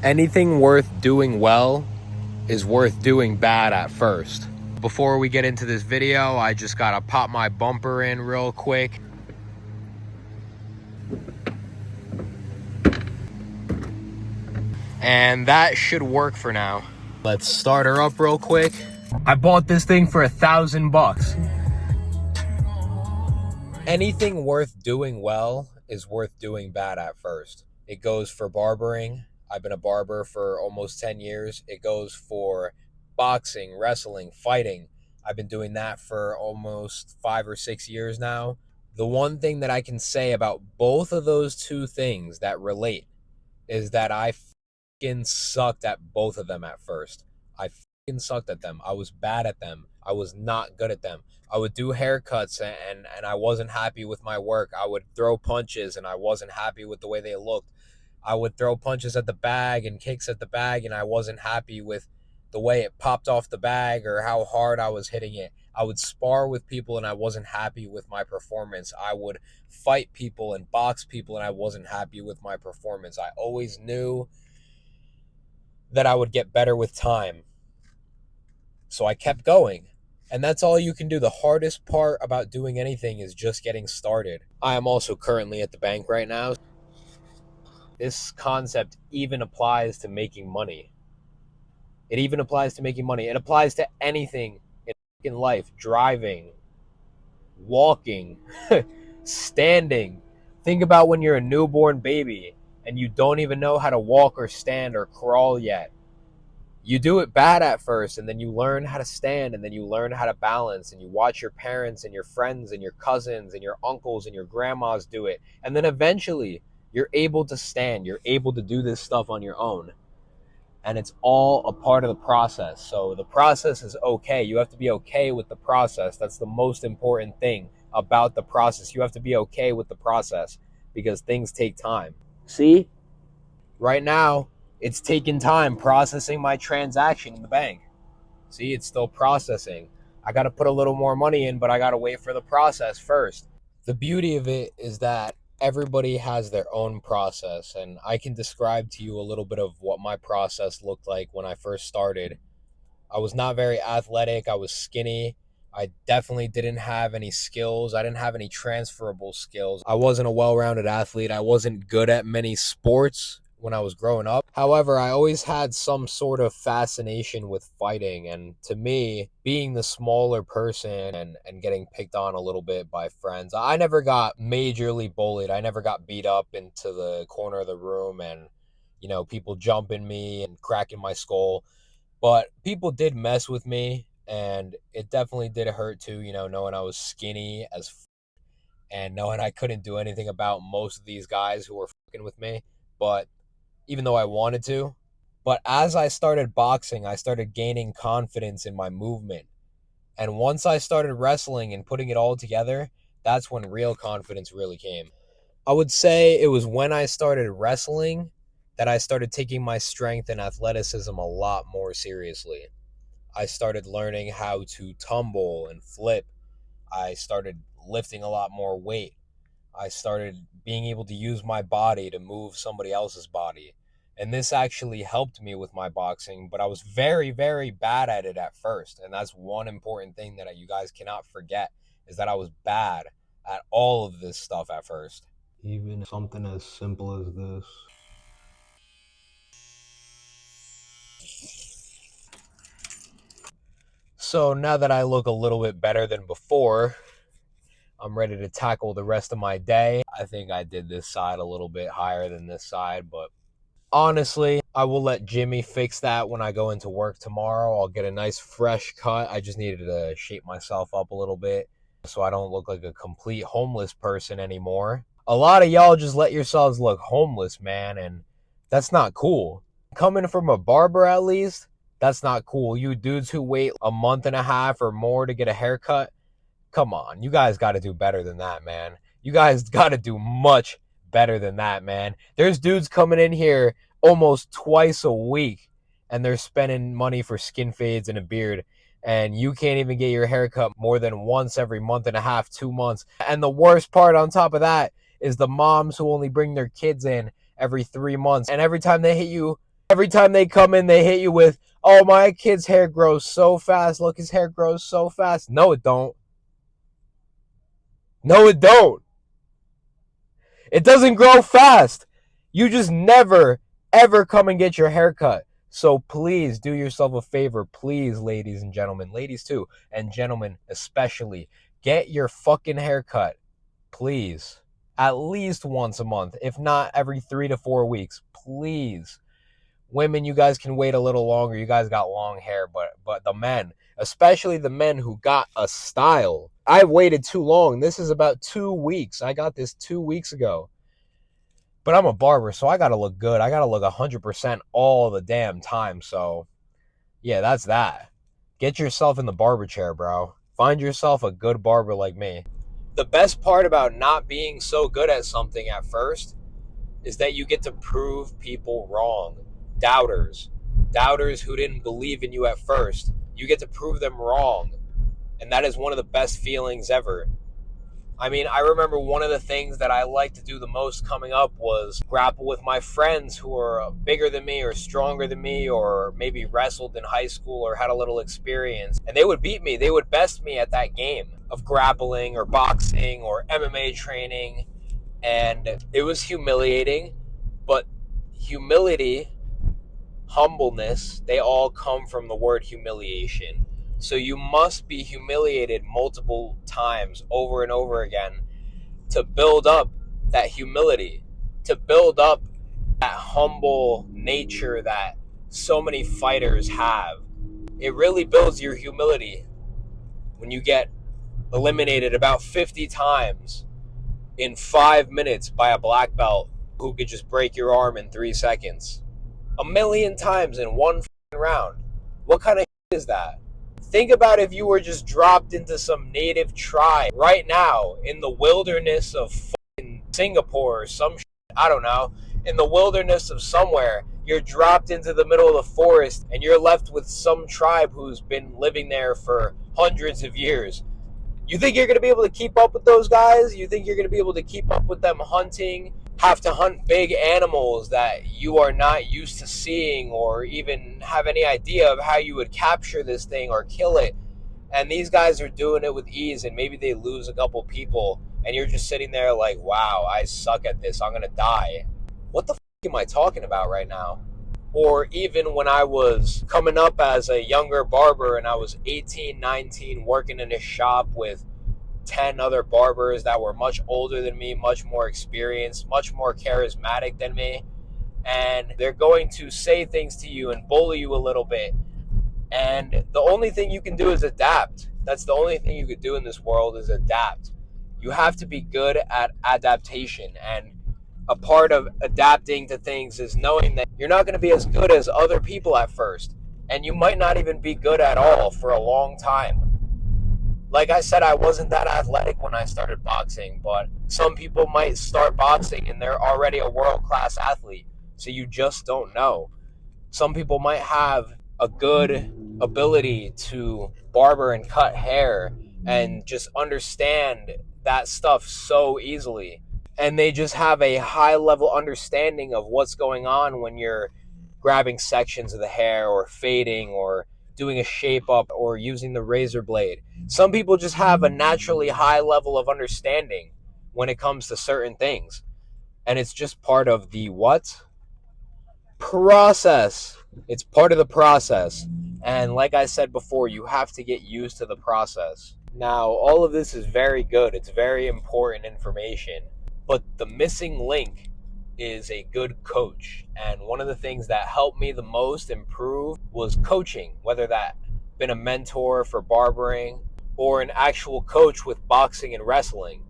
Anything worth doing well is worth doing bad at first. Before we get into this video, I just gotta pop my bumper in real quick. And that should work for now. Let's start her up real quick. I bought this thing for $1,000. Anything worth doing well is worth doing bad at first. It goes for barbering. I've been a barber for almost 10 years. It goes for boxing, wrestling, fighting. I've been doing that for almost 5 or 6 years now. The one thing that I can say about both of those two things that relate is that I fucking sucked at both of them at first. I fucking sucked at them. I was bad at them. I was not good at them. I would do haircuts and I wasn't happy with my work. I would throw punches and I wasn't happy with the way they looked. I would throw punches at the bag and kicks at the bag and I wasn't happy with the way it popped off the bag or how hard I was hitting it. I would spar with people and I wasn't happy with my performance. I would fight people and box people and I wasn't happy with my performance. I always knew that I would get better with time. So I kept going. And that's all you can do. The hardest part about doing anything is just getting started. I am also currently at the bank right now. This concept even applies to making money. It even applies to making money. It applies to anything in life. Driving, walking, standing. Think about when you're a newborn baby and you don't even know how to walk or stand or crawl yet. You do it bad at first, and then you learn how to stand, and then you learn how to balance, and you watch your parents and your friends and your cousins and your uncles and your grandmas do it. And then eventually you're able to stand. You're able to do this stuff on your own. And it's all a part of the process. So the process is okay. You have to be okay with the process. That's the most important thing about the process. You have to be okay with the process because things take time. See? Right now, it's taking time processing my transaction in the bank. See, it's still processing. I got to put a little more money in, but I got to wait for the process first. The beauty of it is that everybody has their own process, and I can describe to you a little bit of what my process looked like when I first started. I was not very athletic. I was skinny. I definitely didn't have any skills. I didn't have any transferable skills. I wasn't a well-rounded athlete. I wasn't good at many sports when I was growing up. However, I always had some sort of fascination with fighting. And to me, being the smaller person and getting picked on a little bit by friends, I never got majorly bullied. I never got beat up into the corner of the room and, people jumping me and cracking my skull. But people did mess with me, and it definitely did hurt too, knowing I was skinny as and knowing I couldn't do anything about most of these guys who were fucking with me. But even though I wanted to. But as I started boxing, I started gaining confidence in my movement. And once I started wrestling and putting it all together, that's when real confidence really came. I would say it was when I started wrestling that I started taking my strength and athleticism a lot more seriously. I started learning how to tumble and flip. I started lifting a lot more weight. I started being able to use my body to move somebody else's body. And this actually helped me with my boxing, but I was very, very bad at it at first. And that's one important thing that you guys cannot forget is that I was bad at all of this stuff at first. Even something as simple as this. So now that I look a little bit better than before, I'm ready to tackle the rest of my day. I think I did this side a little bit higher than this side, but honestly, I will let Jimmy fix that when I go into work tomorrow. I'll get a nice fresh cut. I just needed to shape myself up a little bit so I don't look like a complete homeless person anymore. A lot of y'all just let yourselves look homeless, man, and that's not cool. Coming from a barber, at least, that's not cool. You dudes who wait a month and a half or more to get a haircut, come on, you guys got to do better than that, man. You guys got to do much better than that, man. There's dudes coming in here almost twice a week and they're spending money for skin fades and a beard, and you can't even get your haircut more than once every month and a half, 2 months. And the worst part on top of that is the moms who only bring their kids in every 3 months, and every time they hit you Every time they come in, they hit you with, oh, my kid's hair grows so fast. Look, his hair grows so fast. No, it don't. No, it don't. It doesn't grow fast. You just never, ever come and get your hair cut. So please do yourself a favor. Please, ladies and gentlemen, ladies too, and gentlemen especially, get your fucking hair cut. Please. At least once a month, if not every 3 to 4 weeks. Please. Women, you guys can wait a little longer. You guys got long hair, but the men, especially the men who got a style. I've waited too long. This is about 2 weeks. I got this 2 weeks ago. But I'm a barber, so I got to look good. I got to look 100% all the damn time. So, yeah, that's that. Get yourself in the barber chair, bro. Find yourself a good barber like me. The best part about not being so good at something at first is that you get to prove people wrong. Doubters who didn't believe in you at first, you get to prove them wrong. And that is one of the best feelings ever. I mean, I remember one of the things that I liked to do the most coming up was grapple with my friends who are bigger than me or stronger than me, or maybe wrestled in high school or had a little experience. And they would beat me. They would best me at that game of grappling or boxing or MMA training. And it was humiliating, but humility, humbleness, they all come from the word humiliation. So you must be humiliated multiple times over and over again to build up that humility, to build up that humble nature that so many fighters have. It really builds your humility when you get eliminated about 50 times in 5 minutes by a black belt who could just break your arm in 3 seconds. 1,000,000 times in one round. What kind of is that? Think about if you were just dropped into some native tribe right now in the wilderness of fucking Singapore or some shit, I don't know, in the wilderness of somewhere. You're dropped into the middle of the forest and you're left with some tribe who's been living there for hundreds of years. You think you're going to be able to keep up with those guys? You think you're going to be able to keep up with them hunting? Have to hunt big animals that you are not used to seeing or even have any idea of how you would capture this thing or kill it. And these guys are doing it with ease, and maybe they lose a couple people and you're just sitting there like, wow, I suck at this. I'm going to die. What the am I talking about right now? Or even when I was coming up as a younger barber and I was 18, 19, working in a shop with 10 other barbers that were much older than me, much more experienced, much more charismatic than me. And they're going to say things to you and bully you a little bit. And the only thing you can do is adapt. That's the only thing you could do in this world is adapt. You have to be good at adaptation. And a part of adapting to things is knowing that you're not going to be as good as other people at first. And you might not even be good at all for a long time. Like I said, I wasn't that athletic when I started boxing, but some people might start boxing and they're already a world-class athlete. So you just don't know. Some people might have a good ability to barber and cut hair and just understand that stuff so easily. And they just have a high level understanding of what's going on when you're grabbing sections of the hair or fading or doing a shape up or using the razor blade. Some people just have a naturally high level of understanding when it comes to certain things. And it's just part of the what? Process. It's part of the process. And like I said before, you have to get used to the process. Now, all of this is very good. It's very important information. But the missing link is a good coach. And one of the things that helped me the most improve was coaching, whether that been a mentor for barbering or an actual coach with boxing and wrestling.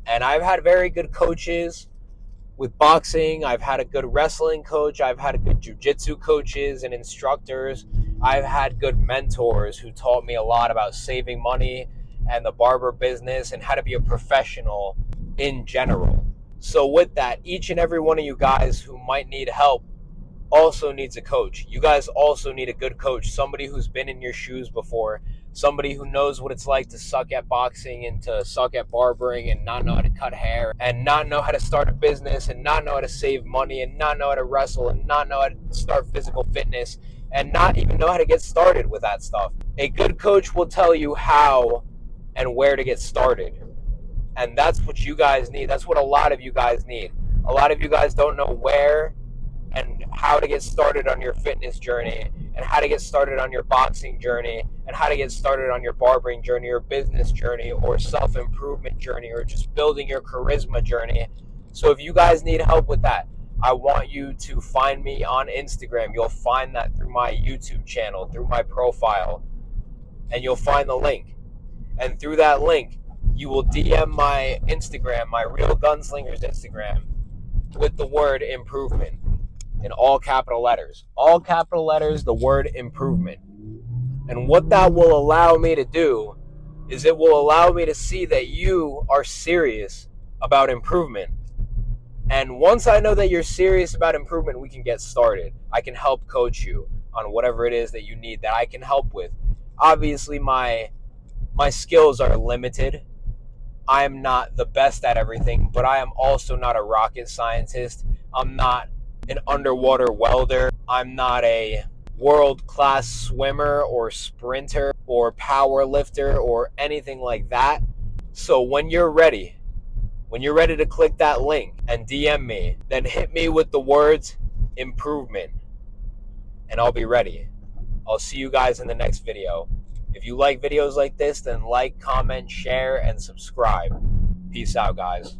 And I've had very good coaches with boxing. I've had a good wrestling coach. I've had a good jiu-jitsu coaches and instructors. I've had good mentors who taught me a lot about saving money and the barber business and how to be a professional in general. So with that, each and every one of you guys who might need help also needs a coach. You guys also need a good coach, somebody who's been in your shoes before, somebody who knows what it's like to suck at boxing and to suck at barbering and not know how to cut hair and not know how to start a business and not know how to save money and not know how to wrestle and not know how to start physical fitness and not even know how to get started with that stuff. A good coach will tell you how and where to get started. And that's what you guys need. That's what a lot of you guys need. A lot of you guys don't know where and how to get started on your fitness journey and how to get started on your boxing journey and how to get started on your barbering journey or business journey or self-improvement journey or just building your charisma journey. So if you guys need help with that, I want you to find me on Instagram. You'll find that through my YouTube channel, through my profile, and you'll find the link. And through that link, you will DM my Instagram, my Real Gunslingers Instagram, with the word improvement in all capital letters. All capital letters, the word improvement. And what that will allow me to do is it will allow me to see that you are serious about improvement. And once I know that you're serious about improvement, we can get started. I can help coach you on whatever it is that you need that I can help with. Obviously, my skills are limited. I am not the best at everything, but I am also not a rocket scientist. I'm not an underwater welder. I'm not a world-class swimmer or sprinter or power lifter or anything like that. So when you're ready to click that link and DM me, then hit me with the words improvement and I'll be ready. I'll see you guys in the next video. If you like videos like this, then like, comment, share, and subscribe. Peace out, guys.